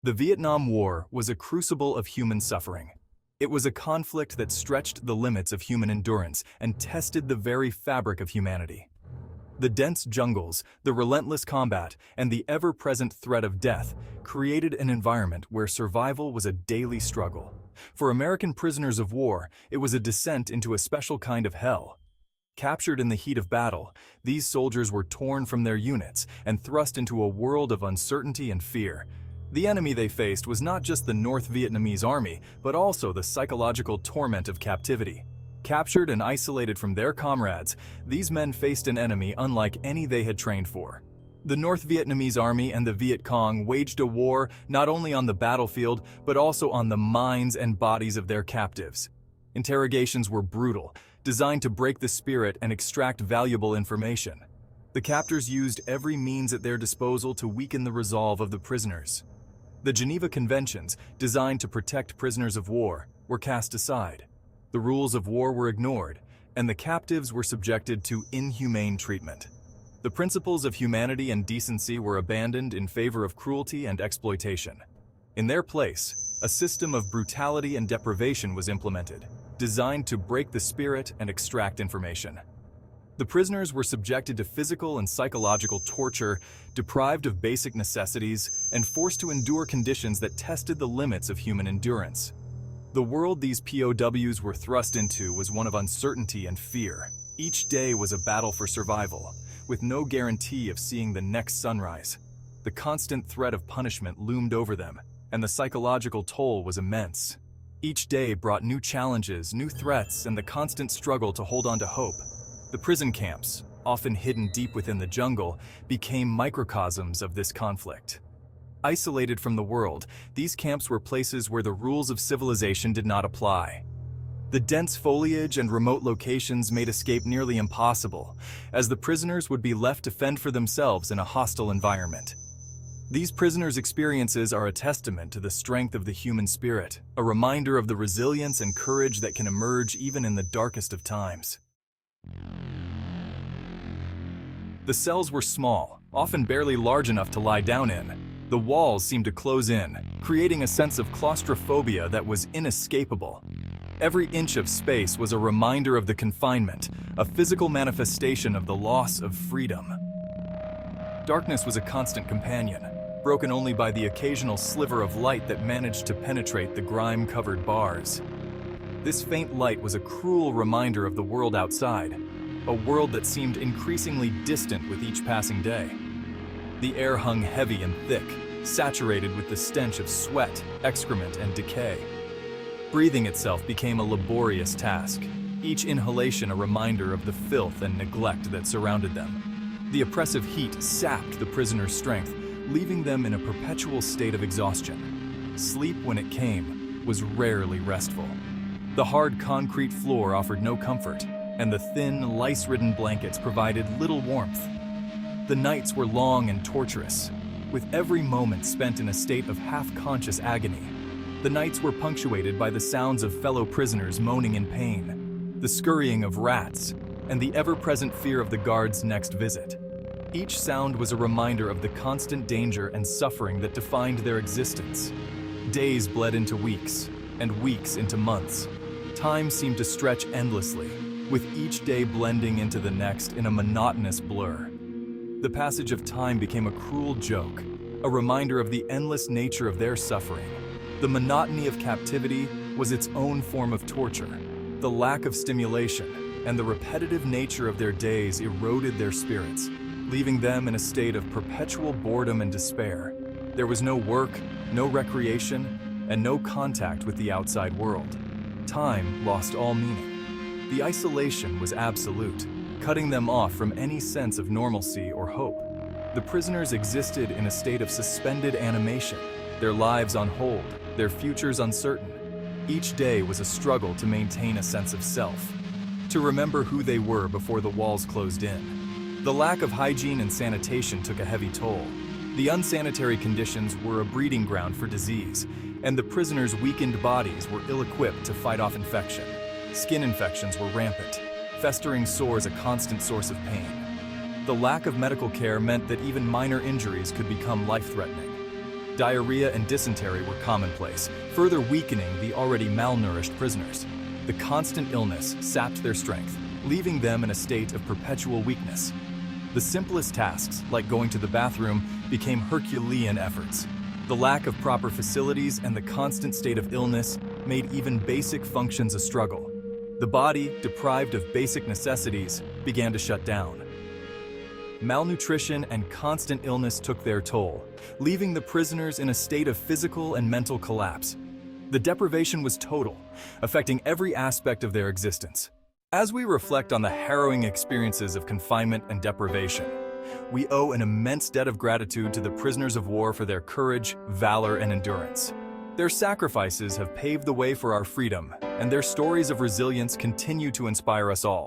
The Vietnam War was a crucible of human suffering. It was a conflict that stretched the limits of human endurance and tested the very fabric of humanity. The dense jungles, the relentless combat, and the ever-present threat of death created an environment where survival was a daily struggle. For American prisoners of war, it was a descent into a special kind of hell. Captured in the heat of battle, these soldiers were torn from their units and thrust into a world of uncertainty and fear. The enemy they faced was not just the North Vietnamese army, but also the psychological torment of captivity. Captured and isolated from their comrades, these men faced an enemy unlike any they had trained for. The North Vietnamese army and the Viet Cong waged a war not only on the battlefield, but also on the minds and bodies of their captives. Interrogations were brutal, designed to break the spirit and extract valuable information. The captors used every means at their disposal to weaken the resolve of the prisoners. The Geneva Conventions, designed to protect prisoners of war, were cast aside. The rules of war were ignored, and the captives were subjected to inhumane treatment. The principles of humanity and decency were abandoned in favor of cruelty and exploitation. In their place, a system of brutality and deprivation was implemented, designed to break the spirit and extract information. The prisoners were subjected to physical and psychological torture, deprived of basic necessities, and forced to endure conditions that tested the limits of human endurance. The world these POWs were thrust into was one of uncertainty and fear. Each day was a battle for survival, with no guarantee of seeing the next sunrise. The constant threat of punishment loomed over them, and the psychological toll was immense. Each day brought new challenges, new threats, and the constant struggle to hold on to hope. The prison camps, often hidden deep within the jungle, became microcosms of this conflict. Isolated from the world, these camps were places where the rules of civilization did not apply. The dense foliage and remote locations made escape nearly impossible, as the prisoners would be left to fend for themselves in a hostile environment. These prisoners' experiences are a testament to the strength of the human spirit, a reminder of the resilience and courage that can emerge even in the darkest of times. The cells were small, often barely large enough to lie down in. The walls seemed to close in, creating a sense of claustrophobia that was inescapable. Every inch of space was a reminder of the confinement, a physical manifestation of the loss of freedom. Darkness was a constant companion, broken only by the occasional sliver of light that managed to penetrate the grime-covered bars. This faint light was a cruel reminder of the world outside, a world that seemed increasingly distant with each passing day. The air hung heavy and thick, saturated with the stench of sweat, excrement, and decay. Breathing itself became a laborious task, each inhalation a reminder of the filth and neglect that surrounded them. The oppressive heat sapped the prisoners' strength, leaving them in a perpetual state of exhaustion. Sleep, when it came, was rarely restful. The hard concrete floor offered no comfort, and the thin, lice-ridden blankets provided little warmth. The nights were long and torturous, with every moment spent in a state of half-conscious agony. The nights were punctuated by the sounds of fellow prisoners moaning in pain, the scurrying of rats, and the ever-present fear of the guard's next visit. Each sound was a reminder of the constant danger and suffering that defined their existence. Days bled into weeks, and weeks into months. Time seemed to stretch endlessly, with each day blending into the next in a monotonous blur. The passage of time became a cruel joke, a reminder of the endless nature of their suffering. The monotony of captivity was its own form of torture. The lack of stimulation and the repetitive nature of their days eroded their spirits, leaving them in a state of perpetual boredom and despair. There was no work, no recreation, and no contact with the outside world. Time lost all meaning. The isolation was absolute, cutting them off from any sense of normalcy or hope. The prisoners existed in a state of suspended animation, their lives on hold, their futures uncertain. Each day was a struggle to maintain a sense of self, to remember who they were before the walls closed in. The lack of hygiene and sanitation took a heavy toll. The unsanitary conditions were a breeding ground for disease, and the prisoners' weakened bodies were ill-equipped to fight off infection. Skin infections were rampant, festering sores a constant source of pain. The lack of medical care meant that even minor injuries could become life-threatening. Diarrhea and dysentery were commonplace, further weakening the already malnourished prisoners. The constant illness sapped their strength, leaving them in a state of perpetual weakness. The simplest tasks, like going to the bathroom, became Herculean efforts. The lack of proper facilities and the constant state of illness made even basic functions a struggle. The body, deprived of basic necessities, began to shut down. Malnutrition and constant illness took their toll, leaving the prisoners in a state of physical and mental collapse. The deprivation was total, affecting every aspect of their existence. As we reflect on the harrowing experiences of confinement and deprivation, we owe an immense debt of gratitude to the prisoners of war for their courage, valor, and endurance. Their sacrifices have paved the way for our freedom, and their stories of resilience continue to inspire us all.